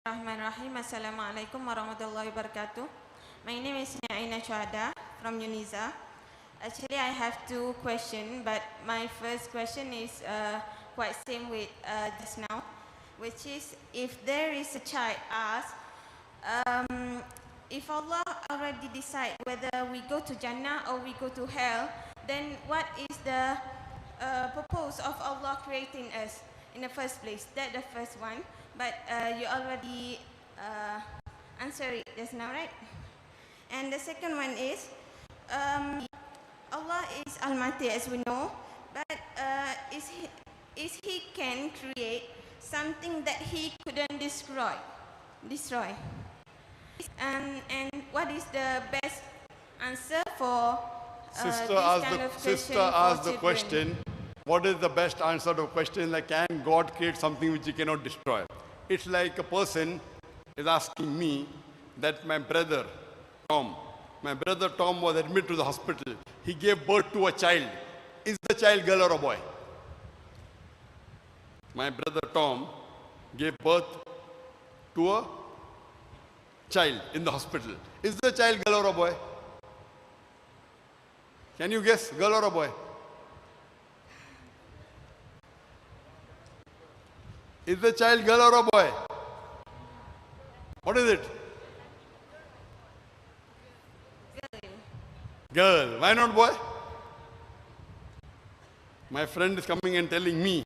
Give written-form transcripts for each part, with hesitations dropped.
Bismillahirrahmanirrahim. Wassalamu'alaikum warahmatullahi wabarokaatuh. My name is Naina Chwada from Unisa. Actually, I have two questions, but my first question is quite same with just now, which is if there is a child asked, if Allah already decide whether we go to Jannah or we go to hell, then what is the purpose of Allah creating us in the first place? That's the first one. But you already answered it just now, right? And the second one is, Allah is Almighty, as we know, but is He can create something that He couldn't destroy. And what is the best answer for this kind of question? Sister asked the question, what is the best answer to the question, like can God create something which He cannot destroy? It's like a person is asking me that my brother Tom was admitted to the hospital. He gave birth to a child. Is the child girl or a boy? My brother Tom gave birth to a child in the hospital. Is the child girl or a boy? Can you guess, girl or a boy? Is the child girl or a boy? What is it? Girl. Why not boy? My friend is coming and telling me,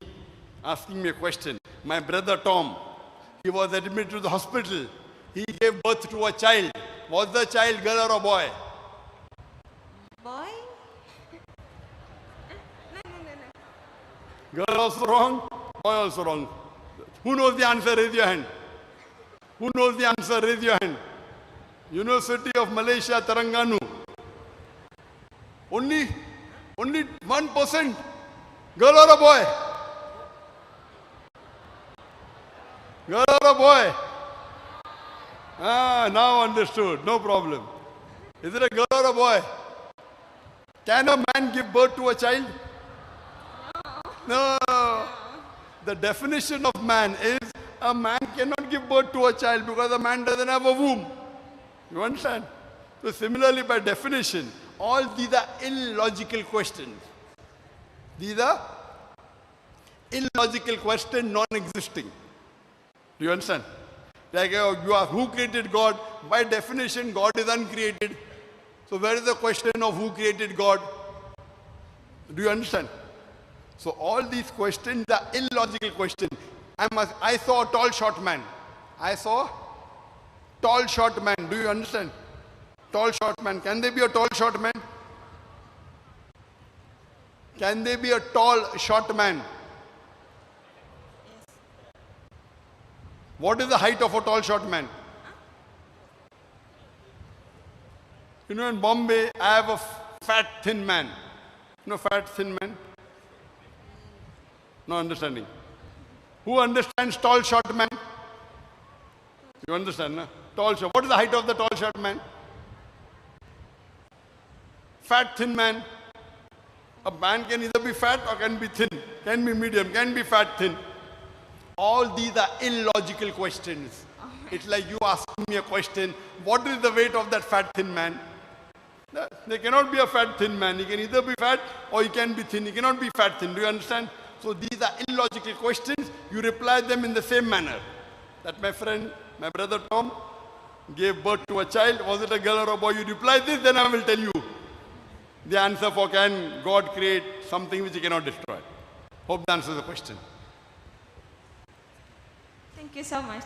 asking me a question. My brother Tom, he was admitted to the hospital. He gave birth to a child. Was the child girl or a boy? Boy? No. Girl also wrong, boy also wrong. Who knows the answer? Raise your hand. Who knows the answer? Raise your hand. University of Malaysia, Terengganu. Only 1%. Girl or a boy? Girl or a boy? Now understood. No problem. Is it a girl or a boy? Can a man give birth to a child? No. The definition of man is a man cannot give birth to a child because a man doesn't have a womb. You understand? So similarly, by definition, all these are illogical questions. These are illogical questions, non-existing. Do you understand? Like you ask, who created God? By definition, God is uncreated. So where is the question of who created God? Do you understand? So all these questions are illogical questions. I saw a tall short man. I saw tall short man. Do you understand? Tall short man. Can there be a tall short man? Can there be a tall short man? Yes. What is the height of a tall short man? You know, in Bombay, I have a fat thin man. You know, fat thin man? No understanding. Who understands tall short man? You understand, no? Tall short. What is the height of the tall short man? Fat thin man. A man can either be fat or can be thin, can be medium, can be fat, thin. All these are illogical questions. It's like you asking me a question, what is the weight of that fat thin man? There cannot be a fat thin man. He can either be fat or he can be thin. He cannot be fat thin. Do you understand? So these are illogical questions. You reply them in the same manner. That my friend, my brother Tom, gave birth to a child. Was it a girl or a boy? You reply this, then I will tell you the answer for can God create something which He cannot destroy. Hope that answers the question. Thank you so much.